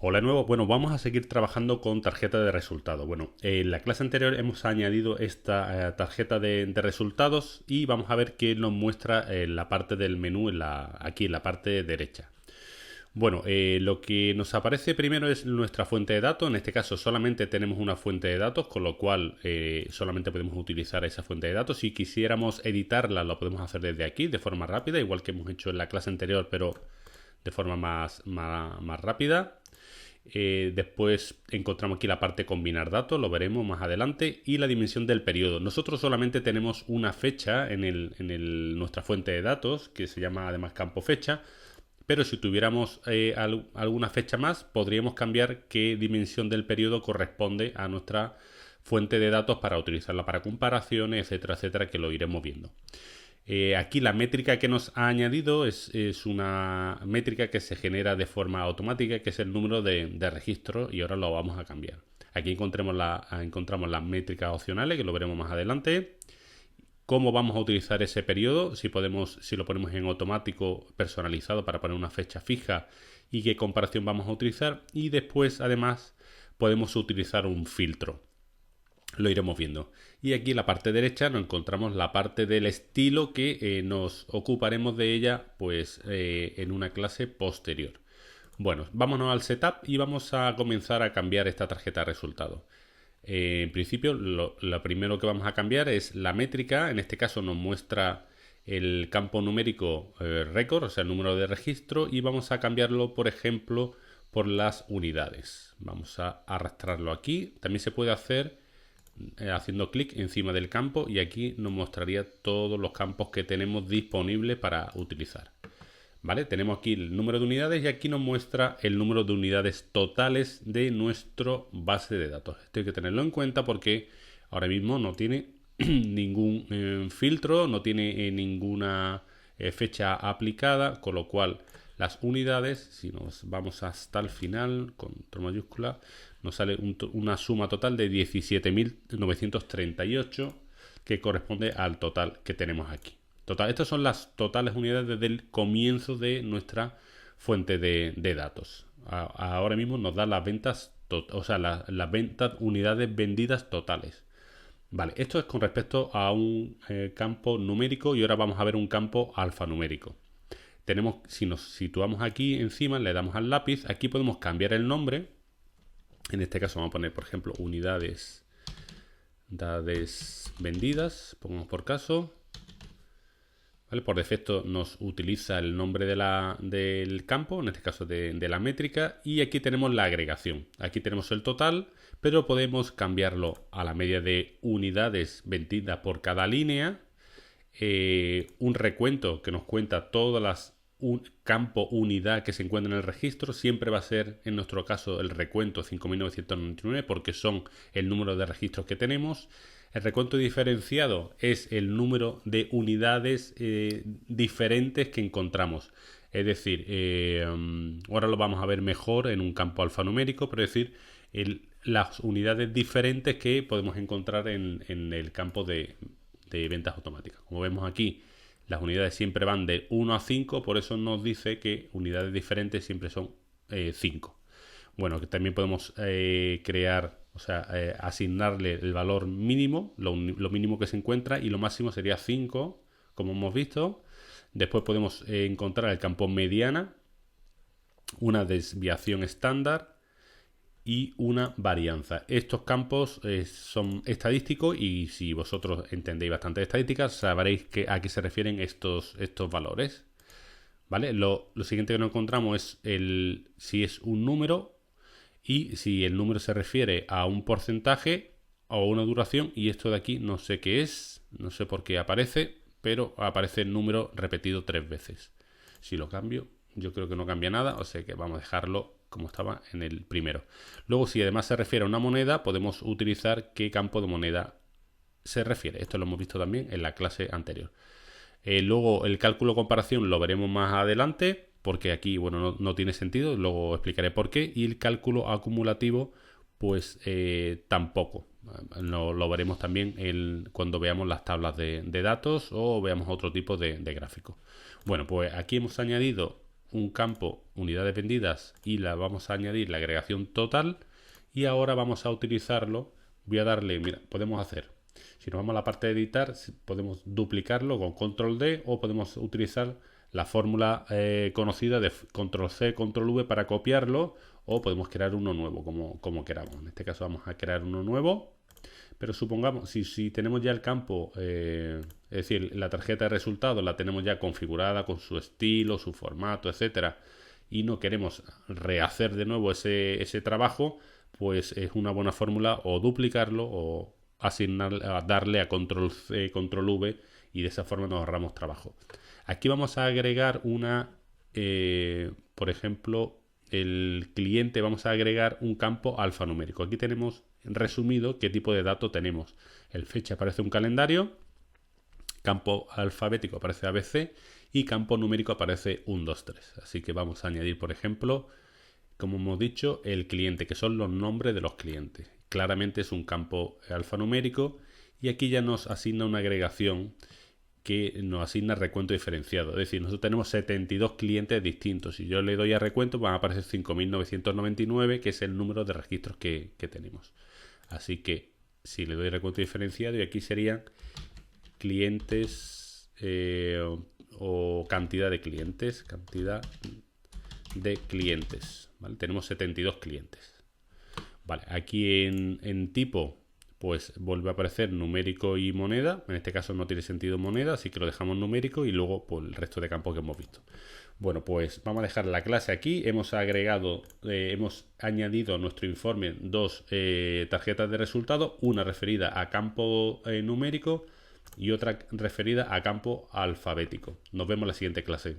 Hola de nuevo. Bueno, vamos a seguir trabajando con tarjeta de resultados. Bueno, en la clase anterior hemos añadido esta tarjeta de resultados y vamos a ver qué nos muestra en la parte del menú, aquí en la parte derecha. Bueno, lo que nos aparece primero es nuestra fuente de datos. En este caso solamente tenemos una fuente de datos, con lo cual solamente podemos utilizar esa fuente de datos. Si quisiéramos editarla, lo podemos hacer desde aquí de forma rápida, igual que hemos hecho en la clase anterior, pero de forma más rápida. Después encontramos aquí la parte combinar datos, lo veremos más adelante, y la dimensión del periodo. Nosotros solamente tenemos una fecha en nuestra fuente de datos, que se llama además campo fecha, pero si tuviéramos alguna fecha más, podríamos cambiar qué dimensión del periodo corresponde a nuestra fuente de datos para utilizarla para comparaciones, etcétera, etcétera, que lo iremos viendo. Aquí la métrica que nos ha añadido es una métrica que se genera de forma automática, que es el número de registro, y ahora lo vamos a cambiar. Aquí encontramos las métricas opcionales, que lo veremos más adelante. Cómo vamos a utilizar ese periodo, si lo ponemos en automático personalizado para poner una fecha fija, y qué comparación vamos a utilizar. Y después, además, podemos utilizar un filtro. Lo iremos viendo. Y aquí en la parte derecha nos encontramos la parte del estilo, que nos ocuparemos de ella pues en una clase posterior. Bueno, vámonos al setup y vamos a comenzar a cambiar esta tarjeta de resultados. En principio, lo primero que vamos a cambiar es la métrica. En este caso nos muestra el campo numérico récord, o sea, el número de registro, y vamos a cambiarlo, por ejemplo, por las unidades. Vamos a arrastrarlo aquí. También se puede hacer haciendo clic encima del campo, y aquí nos mostraría todos los campos que tenemos disponibles para utilizar. ¿Vale? Tenemos aquí el número de unidades y aquí nos muestra el número de unidades totales de nuestro base de datos. Esto hay que tenerlo en cuenta porque ahora mismo no tiene ningún filtro, no tiene ninguna fecha aplicada, con lo cual las unidades, si nos vamos hasta el final, con mayúscula, nos sale una suma total de 17.938, que corresponde al total que tenemos aquí. Total, estas son las totales unidades desde el comienzo de nuestra fuente de datos. Ahora mismo nos da las ventas, las ventas, unidades vendidas totales. Vale, esto es con respecto a un campo numérico, y ahora vamos a ver un campo alfanumérico. Si nos situamos aquí encima, le damos al lápiz, aquí podemos cambiar el nombre. En este caso vamos a poner, por ejemplo, unidades vendidas, pongamos por caso. ¿Vale? Por defecto nos utiliza el nombre del campo, en este caso de la métrica, y aquí tenemos la agregación. Aquí tenemos el total, pero podemos cambiarlo a la media de unidades vendidas por cada línea. Un recuento que nos cuenta todas las campo unidad que se encuentra en el registro. Siempre va a ser, en nuestro caso, el recuento 5.999, porque son el número de registros que tenemos. El recuento diferenciado es el número de unidades diferentes que encontramos. Es decir, ahora lo vamos a ver mejor en un campo alfanumérico, pero es decir, las unidades diferentes que podemos encontrar en el campo de ventas automáticas. Como vemos aquí, las unidades siempre van de 1 a 5, por eso nos dice que unidades diferentes siempre son 5. Bueno, que también podemos asignarle el valor mínimo, lo mínimo que se encuentra, y lo máximo sería 5, como hemos visto. Después podemos encontrar el campo mediana, una desviación estándar y una varianza. Estos campos son estadísticos, y si vosotros entendéis bastante de estadística, sabréis a qué se refieren estos valores. ¿Vale? Lo siguiente que nos encontramos es si es un número, y si el número se refiere a un porcentaje o una duración, y esto de aquí no sé qué es, no sé por qué aparece, pero aparece el número repetido 3 veces. Si lo cambio, yo creo que no cambia nada, o sea que vamos a dejarlo como estaba en el primero. Luego, si además se refiere a una moneda, podemos utilizar qué campo de moneda se refiere. Esto lo hemos visto también en la clase anterior. Luego, el cálculo comparación lo veremos más adelante, porque aquí no tiene sentido, luego explicaré por qué. Y el cálculo acumulativo, pues tampoco. Lo veremos también cuando veamos las tablas de datos o veamos otro tipo de gráfico. Bueno, pues aquí hemos añadido un campo unidades vendidas y la vamos a añadir la agregación total. Y ahora vamos a utilizarlo. Voy a darle, mira, podemos hacer, si nos vamos a la parte de editar, podemos duplicarlo con control D o podemos utilizar la fórmula conocida de control C, control V para copiarlo, o podemos crear uno nuevo, como queramos. En este caso vamos a crear uno nuevo, pero supongamos, si tenemos ya el campo, es decir, la tarjeta de resultados la tenemos ya configurada con su estilo, su formato, etcétera, y no queremos rehacer de nuevo ese trabajo, pues es una buena fórmula o duplicarlo o darle a control C, control V, y de esa forma nos ahorramos trabajo. Aquí vamos a agregar por ejemplo, el cliente, vamos a agregar un campo alfanumérico. Aquí tenemos resumido qué tipo de dato tenemos. El fecha aparece un calendario, campo alfabético aparece ABC y campo numérico aparece 1, 2, 3. Así que vamos a añadir, por ejemplo, como hemos dicho, el cliente, que son los nombres de los clientes. Claramente es un campo alfanumérico y aquí ya nos asigna una agregación que nos asigna recuento diferenciado. Es decir, nosotros tenemos 72 clientes distintos. Si yo le doy a recuento, van a aparecer 5.999, que es el número de registros que tenemos. Así que si le doy recuento diferenciado, y aquí serían clientes o cantidad de clientes. ¿Vale? Tenemos 72 clientes. Vale, aquí en tipo, pues vuelve a aparecer numérico y moneda. En este caso no tiene sentido moneda, así que lo dejamos numérico y luego pues, el resto de campos que hemos visto. Bueno, pues vamos a dejar la clase aquí. Hemos añadido a nuestro informe dos tarjetas de resultados, una referida a campo numérico y otra referida a campo alfabético. Nos vemos en la siguiente clase.